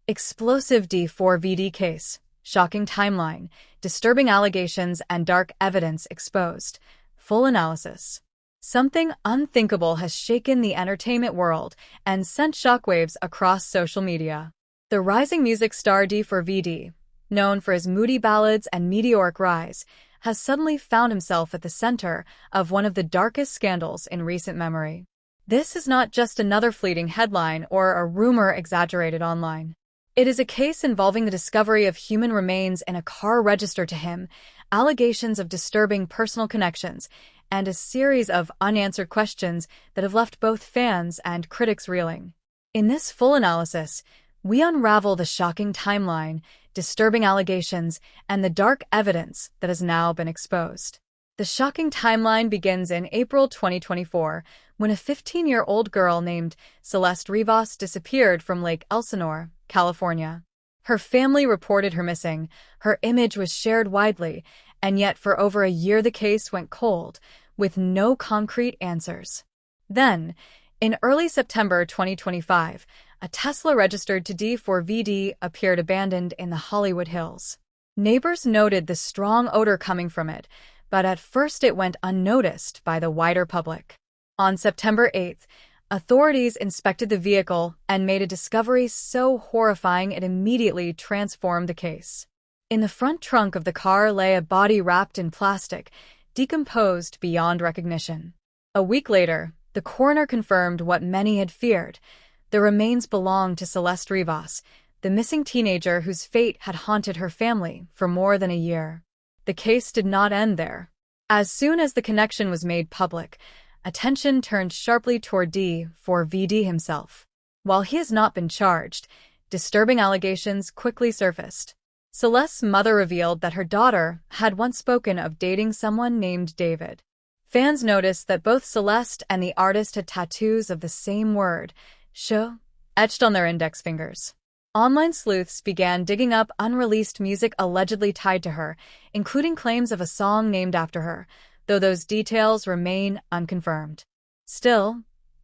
Explosive D4VD case, shocking timeline, disturbing allegations and dark evidence exposed. Full analysis. Something unthinkable has shaken the entertainment world and sent shockwaves across social media. The rising music star D4VD, known for his moody ballads and meteoric rise, has suddenly found himself at the center of one of the darkest scandals in recent memory. This is not just another fleeting headline or a rumor exaggerated online. It is a case involving the discovery of human remains in a car registered to him, allegations of disturbing personal connections, and a series of unanswered questions that have left both fans and critics reeling. In this full analysis, we unravel the shocking timeline, disturbing allegations, and the dark evidence that has now been exposed. The shocking timeline begins in April 2024, when a 15-year-old girl named Celeste Rivas disappeared from Lake Elsinore, California. Her family reported her missing, her image was shared widely, and yet for over a year the case went cold, with no concrete answers. Then, in early September 2025, a Tesla registered to D4VD appeared abandoned in the Hollywood Hills. Neighbors noted the strong odor coming from it, but at first it went unnoticed by the wider public. On September 8th, authorities inspected the vehicle and made a discovery so horrifying it immediately transformed the case. In the front trunk of the car lay a body wrapped in plastic, decomposed beyond recognition. A week later, the coroner confirmed what many had feared. The remains belonged to Celeste Rivas, the missing teenager whose fate had haunted her family for more than a year. The case did not end there. As soon as the connection was made public, attention turned sharply toward D4VD himself. While he has not been charged, disturbing allegations quickly surfaced. Celeste's mother revealed that her daughter had once spoken of dating someone named David. Fans noticed that both Celeste and the artist had tattoos of the same word, "sho," etched on their index fingers. Online sleuths began digging up unreleased music allegedly tied to her, including claims of a song named after her, though those details remain unconfirmed. Still,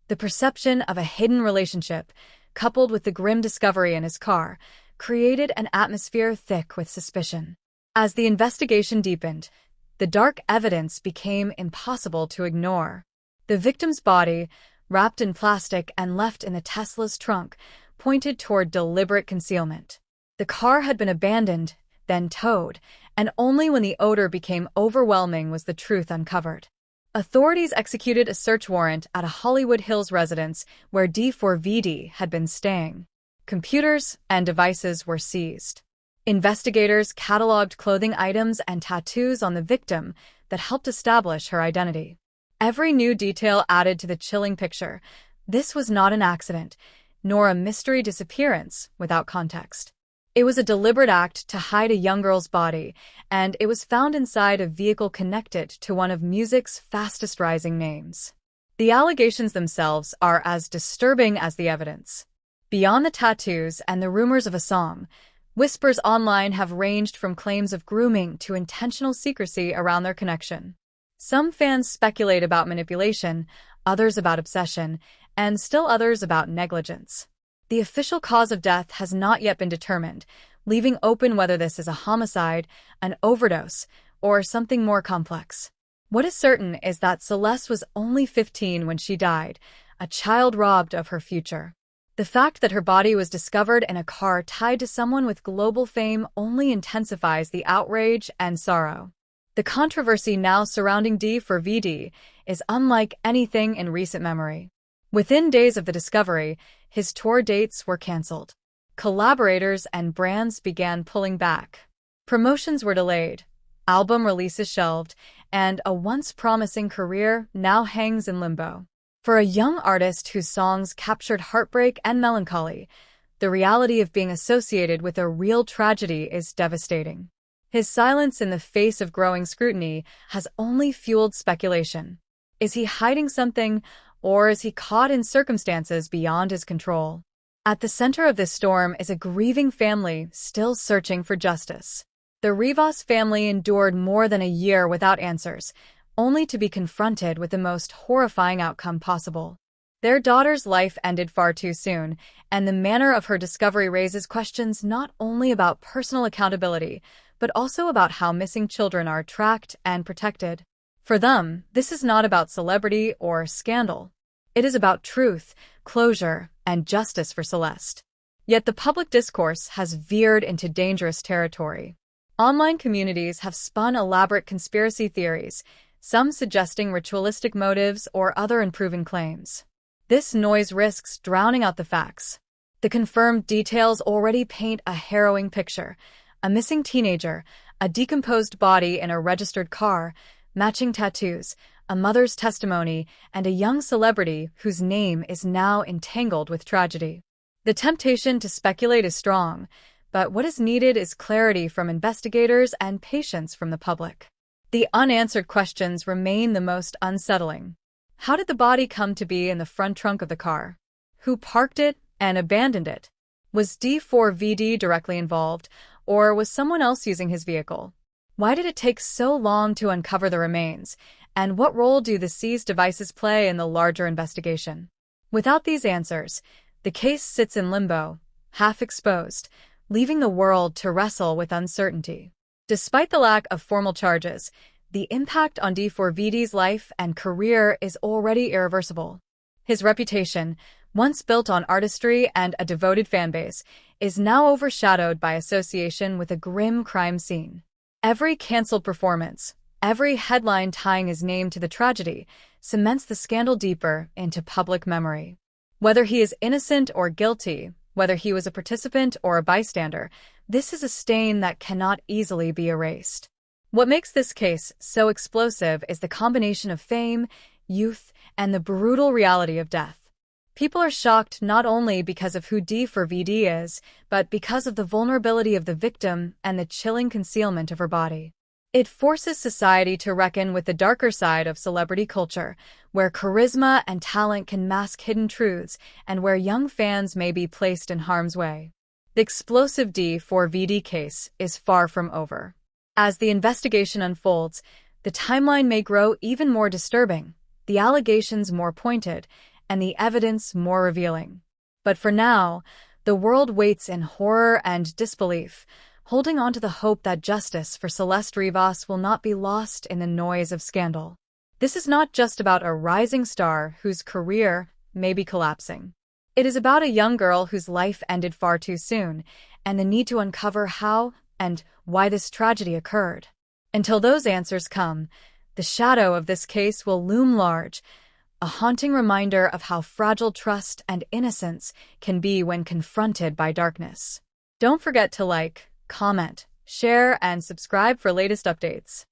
the perception of a hidden relationship, coupled with the grim discovery in his car, created an atmosphere thick with suspicion. As the investigation deepened, the dark evidence became impossible to ignore. The victim's body, wrapped in plastic and left in the Tesla's trunk, pointed toward deliberate concealment. The car had been abandoned, then towed, and only when the odor became overwhelming was the truth uncovered. Authorities executed a search warrant at a Hollywood Hills residence where D4VD had been staying. Computers and devices were seized. Investigators cataloged clothing items and tattoos on the victim that helped establish her identity. Every new detail added to the chilling picture. This was not an accident, nor a mystery disappearance without context. It was a deliberate act to hide a young girl's body, and it was found inside a vehicle connected to one of music's fastest-rising names. The allegations themselves are as disturbing as the evidence. Beyond the tattoos and the rumors of a song, whispers online have ranged from claims of grooming to intentional secrecy around their connection. Some fans speculate about manipulation, others about obsession, and still others about negligence. The official cause of death has not yet been determined, leaving open whether this is a homicide, an overdose, or something more complex. What is certain is that Celeste was only 15 when she died, a child robbed of her future. The fact that her body was discovered in a car tied to someone with global fame only intensifies the outrage and sorrow. The controversy now surrounding D4VD is unlike anything in recent memory. Within days of the discovery, his tour dates were canceled. Collaborators and brands began pulling back. Promotions were delayed, album releases shelved, and a once promising career now hangs in limbo. For a young artist whose songs captured heartbreak and melancholy, the reality of being associated with a real tragedy is devastating. His silence in the face of growing scrutiny has only fueled speculation. Is he hiding something, or is he caught in circumstances beyond his control? At the center of this storm is a grieving family still searching for justice. The Rivas family endured more than a year without answers, only to be confronted with the most horrifying outcome possible. Their daughter's life ended far too soon, and the manner of her discovery raises questions not only about personal accountability, but also about how missing children are tracked and protected. For them, this is not about celebrity or scandal. It is about truth, closure, and justice for Celeste. Yet the public discourse has veered into dangerous territory. Online communities have spun elaborate conspiracy theories, some suggesting ritualistic motives or other unproven claims. This noise risks drowning out the facts. The confirmed details already paint a harrowing picture: a missing teenager, a decomposed body in a registered car, matching tattoos, a mother's testimony, and a young celebrity whose name is now entangled with tragedy. The temptation to speculate is strong, but what is needed is clarity from investigators and patience from the public. The unanswered questions remain the most unsettling. How did the body come to be in the front trunk of the car? Who parked it and abandoned it? Was D4VD directly involved, or was someone else using his vehicle? Why did it take so long to uncover the remains, and what role do the seized devices play in the larger investigation? Without these answers, the case sits in limbo, half exposed, leaving the world to wrestle with uncertainty. Despite the lack of formal charges, the impact on D4VD's life and career is already irreversible. His reputation, once built on artistry and a devoted fanbase, is now overshadowed by association with a grim crime scene. Every canceled performance, every headline tying his name to the tragedy, cements the scandal deeper into public memory. Whether he is innocent or guilty, whether he was a participant or a bystander, this is a stain that cannot easily be erased. What makes this case so explosive is the combination of fame, youth, and the brutal reality of death. People are shocked not only because of who D4VD is, but because of the vulnerability of the victim and the chilling concealment of her body. It forces society to reckon with the darker side of celebrity culture, where charisma and talent can mask hidden truths and where young fans may be placed in harm's way. The explosive D4VD case is far from over. As the investigation unfolds, the timeline may grow even more disturbing, the allegations more pointed, and the evidence more revealing. But for now, the world waits in horror and disbelief, holding on to the hope that justice for Celeste Rivas will not be lost in the noise of scandal. This is not just about a rising star whose career may be collapsing. It is about a young girl whose life ended far too soon, and the need to uncover how and why this tragedy occurred. Until those answers come, the shadow of this case will loom large, a haunting reminder of how fragile trust and innocence can be when confronted by darkness. Don't forget to like, comment, share, and subscribe for latest updates.